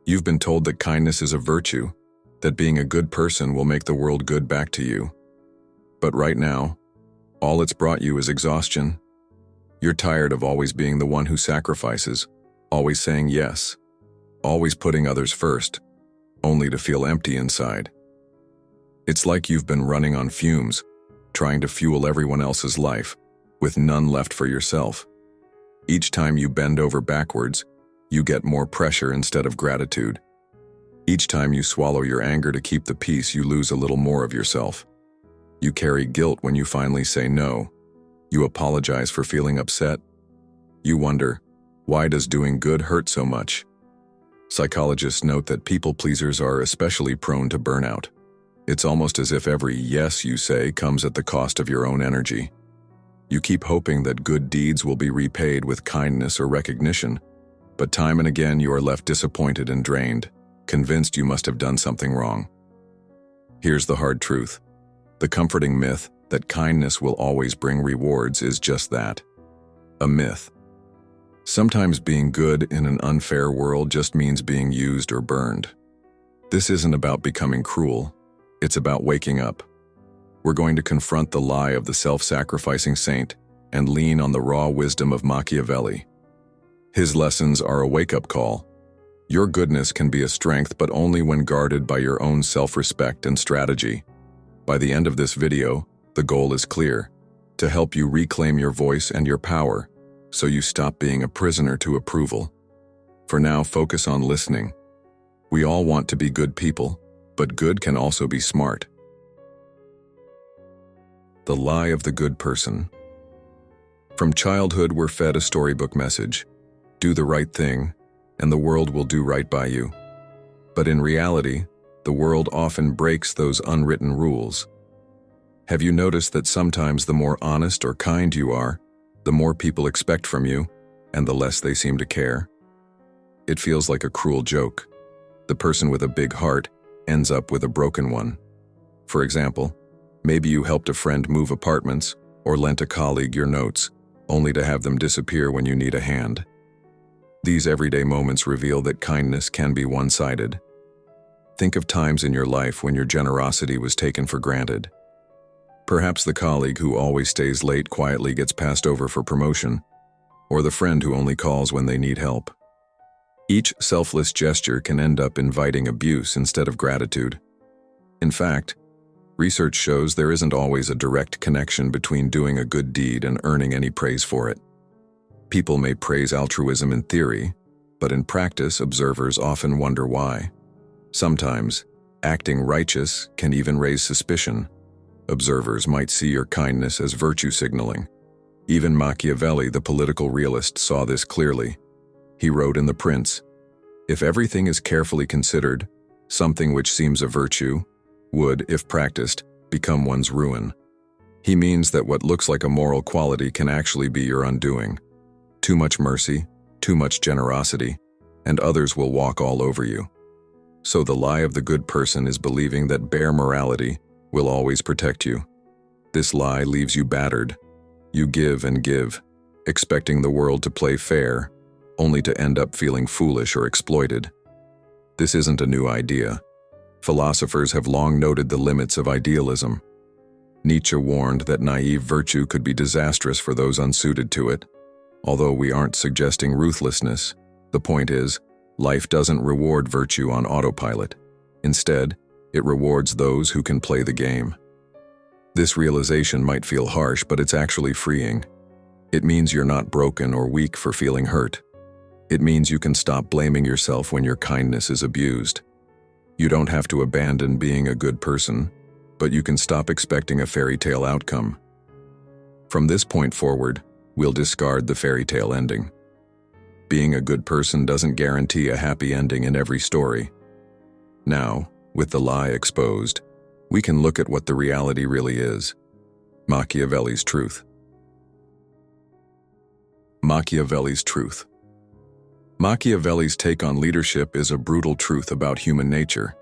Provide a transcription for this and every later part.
You've been told that kindness is a virtue, that being a good person will make the world good back to you. But right now, all it's brought you is exhaustion. You're tired of always being the one who sacrifices, always saying yes, always putting others first, only to feel empty inside. It's like you've been running on fumes, trying to fuel everyone else's life, with none left for yourself. Each time you bend over backwards, you get more pressure instead of gratitude. Each time you swallow your anger to keep the peace, you lose a little more of yourself. You carry guilt when you finally say no. You apologize for feeling upset. You wonder, why does doing good hurt so much? Psychologists note that people pleasers are especially prone to burnout. It's almost as if every yes you say comes at the cost of your own energy. You keep hoping that good deeds will be repaid with kindness or recognition, but time and again you are left disappointed and drained, convinced you must have done something wrong. Here's the hard truth. The comforting myth that kindness will always bring rewards is just that, a myth. Sometimes being good in an unfair world just means being used or burned. This isn't about becoming cruel. It's about waking up. We're going to confront the lie of the self-sacrificing saint and lean on the raw wisdom of Machiavelli. His lessons are a wake-up call. Your goodness can be a strength, but only when guarded by your own self-respect and strategy. By the end of this video, the goal is clear: to help you reclaim your voice and your power, so you stop being a prisoner to approval. For now, focus on listening. We all want to be good people, but good can also be smart. The lie of the good person. From childhood, we're fed a storybook message: do the right thing, and the world will do right by you. But in reality, the world often breaks those unwritten rules. Have you noticed that sometimes the more honest or kind you are, the more people expect from you, and the less they seem to care? It feels like a cruel joke. The person with a big heart ends up with a broken one. For example, maybe you helped a friend move apartments or lent a colleague your notes, only to have them disappear when you need a hand. These everyday moments reveal that kindness can be one-sided. Think of times in your life when your generosity was taken for granted. Perhaps the colleague who always stays late quietly gets passed over for promotion, or the friend who only calls when they need help. Each selfless gesture can end up inviting abuse instead of gratitude. In fact, research shows there isn't always a direct connection between doing a good deed and earning any praise for it. People may praise altruism in theory, but in practice, observers often wonder why. Sometimes, acting righteous can even raise suspicion. Observers might see your kindness as virtue signaling. Even Machiavelli, the political realist, saw this clearly. He wrote in The Prince, "If everything is carefully considered, something which seems a virtue would, if practiced, become one's ruin." He means that what looks like a moral quality can actually be your undoing. Too much mercy, too much generosity, and others will walk all over you. So the lie of the good person is believing that bare morality will always protect you. This lie leaves you battered. You give and give, expecting the world to play fair, only to end up feeling foolish or exploited. This isn't a new idea. Philosophers have long noted the limits of idealism. Nietzsche warned that naive virtue could be disastrous for those unsuited to it. Although we aren't suggesting ruthlessness, the point is, life doesn't reward virtue on autopilot. Instead, it rewards those who can play the game. This realization might feel harsh, but it's actually freeing. It means you're not broken or weak for feeling hurt. It means you can stop blaming yourself when your kindness is abused. You don't have to abandon being a good person, but you can stop expecting a fairy tale outcome. From this point forward, we'll discard the fairy tale ending. Being a good person doesn't guarantee a happy ending in every story. Now, with the lie exposed, we can look at what the reality really is. Machiavelli's truth. Machiavelli's truth. Machiavelli's take on leadership is a brutal truth about human nature.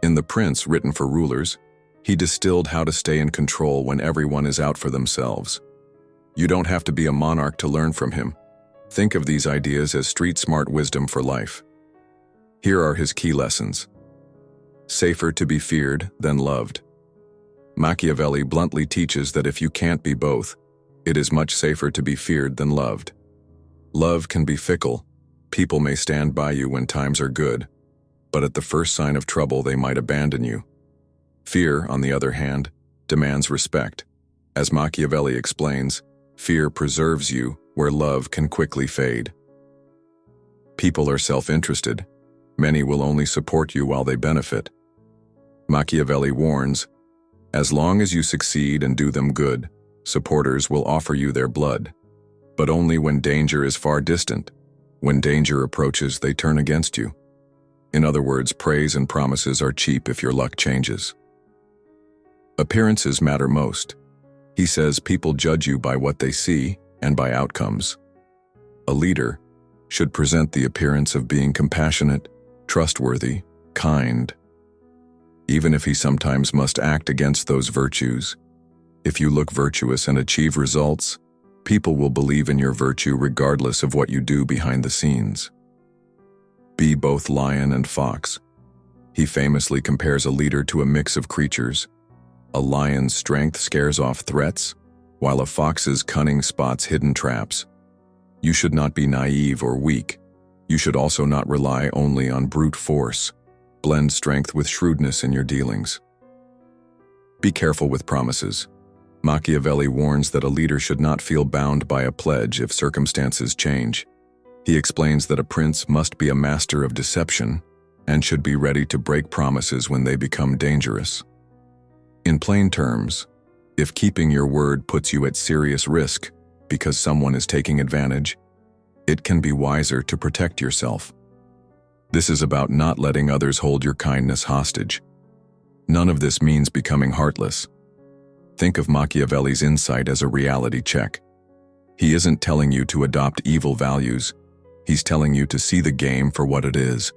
In The Prince, written for rulers, he distilled how to stay in control when everyone is out for themselves. You don't have to be a monarch to learn from him. Think of these ideas as street-smart wisdom for life. Here are his key lessons. Safer to be feared than loved. Machiavelli bluntly teaches that if you can't be both, it is much safer to be feared than loved. Love can be fickle. People may stand by you when times are good, but at the first sign of trouble they might abandon you. Fear, on the other hand, demands respect. As Machiavelli explains, fear preserves you where love can quickly fade. People are self-interested. Many will only support you while they benefit. Machiavelli warns, as long as you succeed and do them good, supporters will offer you their blood. But only when danger is far distant. When danger approaches, they turn against you. In other words, praise and promises are cheap if your luck changes. Appearances matter most. He says people judge you by what they see and by outcomes. A leader should present the appearance of being compassionate, trustworthy, kind. Even if he sometimes must act against those virtues, if you look virtuous and achieve results, people will believe in your virtue regardless of what you do behind the scenes. Be both lion and fox. He famously compares a leader to a mix of creatures. A lion's strength scares off threats, while a fox's cunning spots hidden traps. You should not be naive or weak. You should also not rely only on brute force. Blend strength with shrewdness in your dealings. Be careful with promises. Machiavelli warns that a leader should not feel bound by a pledge if circumstances change. He explains that a prince must be a master of deception and should be ready to break promises when they become dangerous. In plain terms, if keeping your word puts you at serious risk because someone is taking advantage, it can be wiser to protect yourself. This is about not letting others hold your kindness hostage. None of this means becoming heartless. Think of Machiavelli's insight as a reality check. He isn't telling you to adopt evil values. He's telling you to see the game for what it is.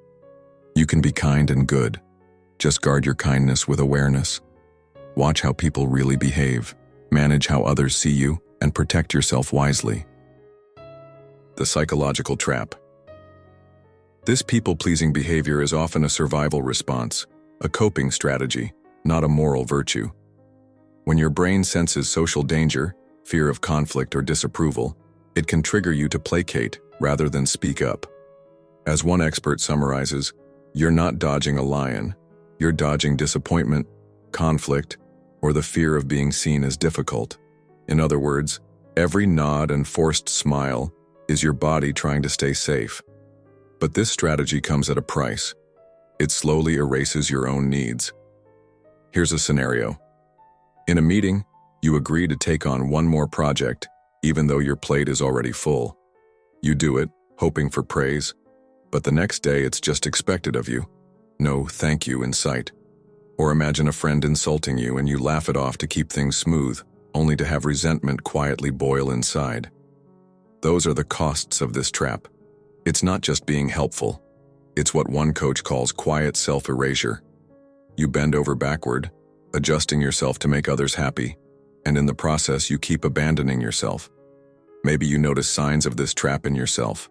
You can be kind and good. Just guard your kindness with awareness. Watch how people really behave, manage how others see you, and protect yourself wisely. The psychological trap. This people-pleasing behavior is often a survival response, a coping strategy, not a moral virtue. When your brain senses social danger, fear of conflict or disapproval, it can trigger you to placate rather than speak up. As one expert summarizes, you're not dodging a lion, you're dodging disappointment, conflict, or the fear of being seen as difficult. In other words, every nod and forced smile is your body trying to stay safe. But this strategy comes at a price. It slowly erases your own needs. Here's a scenario. In a meeting, you agree to take on one more project, even though your plate is already full. You do it, hoping for praise, but the next day it's just expected of you. No thank you in sight. Or imagine a friend insulting you and you laugh it off to keep things smooth, only to have resentment quietly boil inside. Those are the costs of this trap. It's not just being helpful. It's what one coach calls quiet self-erasure. You bend over backward, adjusting yourself to make others happy, and in the process you keep abandoning yourself. Maybe you notice signs of this trap in yourself.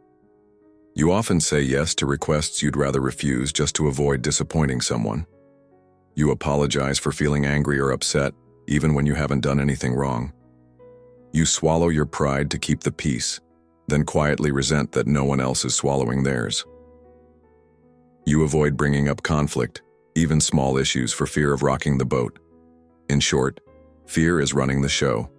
You often say yes to requests you'd rather refuse just to avoid disappointing someone. You apologize for feeling angry or upset, even when you haven't done anything wrong. You swallow your pride to keep the peace, then quietly resent that no one else is swallowing theirs. You avoid bringing up conflict, even small issues, for fear of rocking the boat. In short, fear is running the show.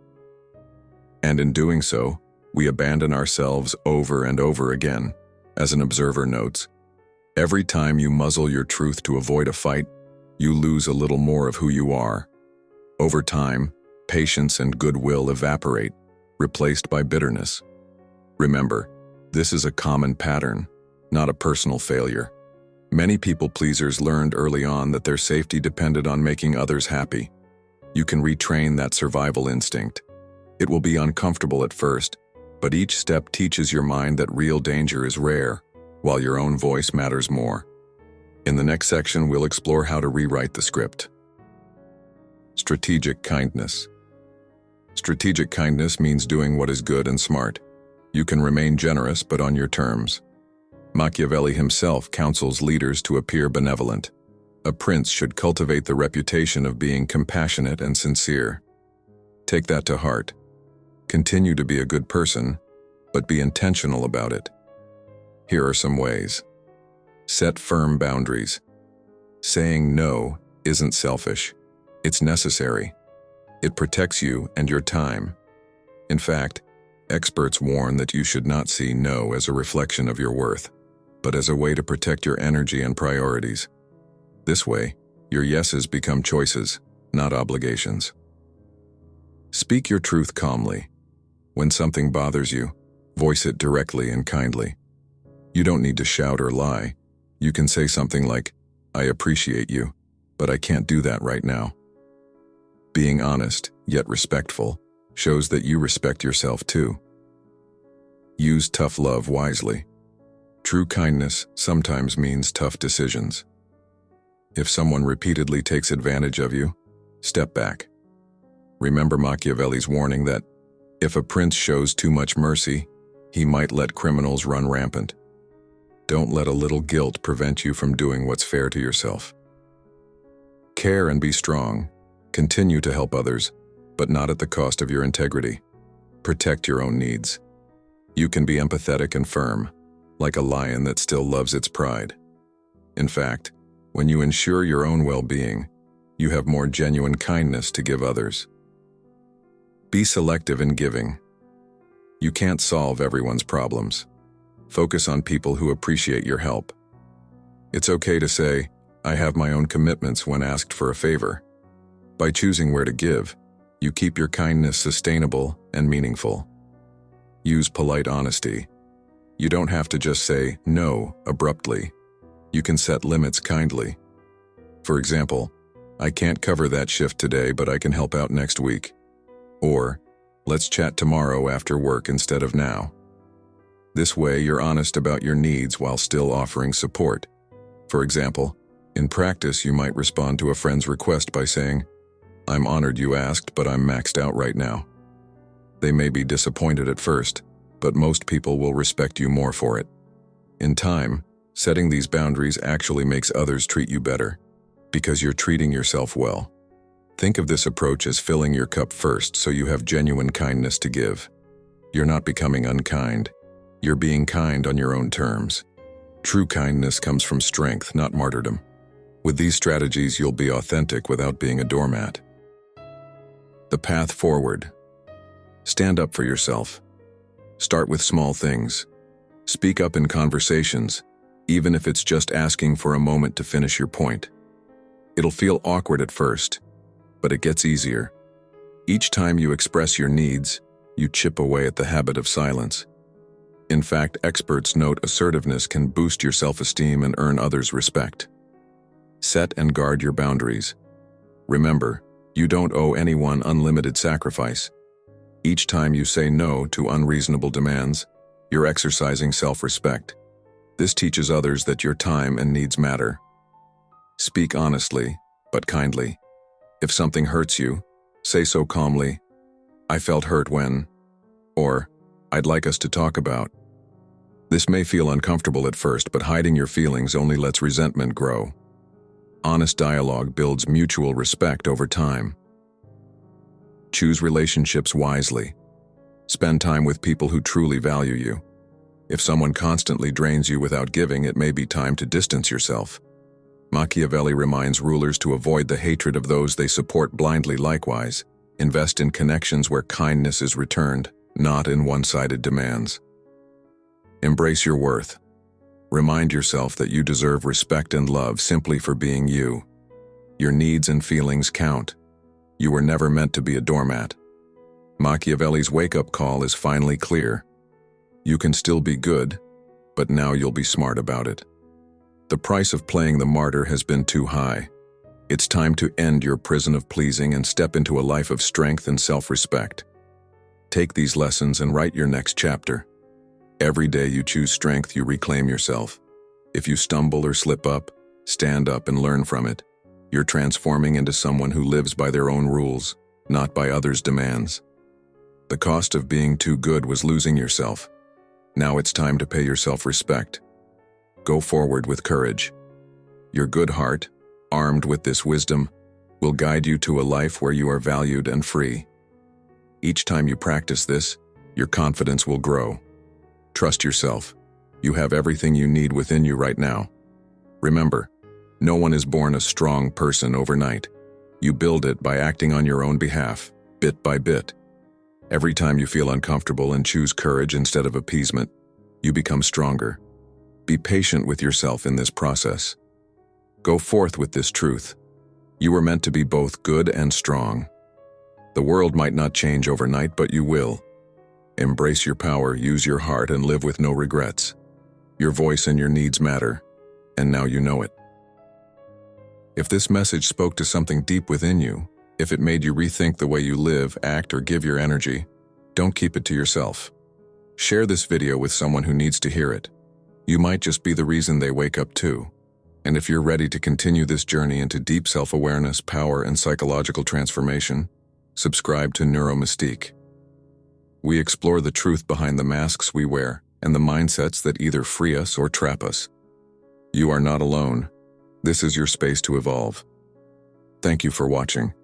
And in doing so, we abandon ourselves over and over again. As an observer notes, every time you muzzle your truth to avoid a fight, you lose a little more of who you are. Over time, patience and goodwill evaporate, replaced by bitterness. Remember, this is a common pattern, not a personal failure. Many people-pleasers learned early on that their safety depended on making others happy. You can retrain that survival instinct. It will be uncomfortable at first, but each step teaches your mind that real danger is rare, while your own voice matters more. In the next section, we'll explore how to rewrite the script. Strategic kindness. Strategic kindness means doing what is good and smart. You can remain generous, but on your terms. Machiavelli himself counsels leaders to appear benevolent. A prince should cultivate the reputation of being compassionate and sincere. Take that to heart. Continue to be a good person, but be intentional about it. Here are some ways. Set firm boundaries. Saying no isn't selfish. It's necessary. It protects you and your time. In fact, experts warn that you should not see no as a reflection of your worth, but as a way to protect your energy and priorities. This way, your yeses become choices, not obligations. Speak your truth calmly. When something bothers you, voice it directly and kindly. You don't need to shout or lie. You can say something like, "I appreciate you, but I can't do that right now." Being honest, yet respectful, shows that you respect yourself too. Use tough love wisely. True kindness sometimes means tough decisions. If someone repeatedly takes advantage of you, step back. Remember Machiavelli's warning that if a prince shows too much mercy, he might let criminals run rampant. Don't let a little guilt prevent you from doing what's fair to yourself. Care and be strong. Continue to help others, but not at the cost of your integrity. Protect your own needs. You can be empathetic and firm, like a lion that still loves its pride. In fact, when you ensure your own well-being, you have more genuine kindness to give others. Be selective in giving. You can't solve everyone's problems. Focus on people who appreciate your help. It's okay to say, "I have my own commitments" when asked for a favor. By choosing where to give, you keep your kindness sustainable and meaningful. Use polite honesty. You don't have to just say no abruptly. You can set limits kindly. For example, "I can't cover that shift today, but I can help out next week." Or, "Let's chat tomorrow after work instead of now." This way, you're honest about your needs while still offering support. For example, in practice, you might respond to a friend's request by saying, "I'm honored you asked, but I'm maxed out right now." They may be disappointed at first, but most people will respect you more for it. In time, setting these boundaries actually makes others treat you better, because you're treating yourself well. Think of this approach as filling your cup first so you have genuine kindness to give. You're not becoming unkind. You're being kind on your own terms. True kindness comes from strength, not martyrdom. With these strategies, you'll be authentic without being a doormat. The path forward. Stand up for yourself. Start with small things. Speak up in conversations, even if it's just asking for a moment to finish your point. It'll feel awkward at first, but it gets easier. Each time you express your needs, you chip away at the habit of silence. In fact, experts note assertiveness can boost your self-esteem and earn others' respect. Set and guard your boundaries. Remember, you don't owe anyone unlimited sacrifice. Each time you say no to unreasonable demands, you're exercising self-respect. This teaches others that your time and needs matter. Speak honestly, but kindly. If something hurts you, say so calmly, "I felt hurt when," or "I'd like us to talk about." This may feel uncomfortable at first, but hiding your feelings only lets resentment grow. Honest dialogue builds mutual respect over time. Choose relationships wisely. Spend time with people who truly value you. If someone constantly drains you without giving, it may be time to distance yourself. Machiavelli reminds rulers to avoid the hatred of those they support blindly. Likewise, invest in connections where kindness is returned, not in one-sided demands. Embrace your worth. Remind yourself that you deserve respect and love simply for being you. Your needs and feelings count. You were never meant to be a doormat. Machiavelli's wake-up call is finally clear. You can still be good, but now you'll be smart about it. The price of playing the martyr has been too high. It's time to end your prison of pleasing and step into a life of strength and self-respect. Take these lessons and write your next chapter. Every day you choose strength, you reclaim yourself. If you stumble or slip up, stand up and learn from it. You're transforming into someone who lives by their own rules, not by others' demands. The cost of being too good was losing yourself. Now it's time to pay yourself respect. Go forward with courage. Your good heart, armed with this wisdom, will guide you to a life where you are valued and free. Each time you practice this, your confidence will grow. Trust yourself. You have everything you need within you right now. Remember, no one is born a strong person overnight. You build it by acting on your own behalf, bit by bit. Every time you feel uncomfortable and choose courage instead of appeasement, you become stronger. Be patient with yourself in this process. Go forth with this truth. You were meant to be both good and strong. The world might not change overnight, but you will. Embrace your power, use your heart, and live with no regrets. Your voice and your needs matter, and now you know it. If this message spoke to something deep within you, if it made you rethink the way you live, act, or give your energy, don't keep it to yourself. Share this video with someone who needs to hear it. You might just be the reason they wake up too. And if you're ready to continue this journey into deep self-awareness, power, and psychological transformation, subscribe to Neuromystique. We explore the truth behind the masks we wear and the mindsets that either free us or trap us. You are not alone. This is your space to evolve. Thank you for watching.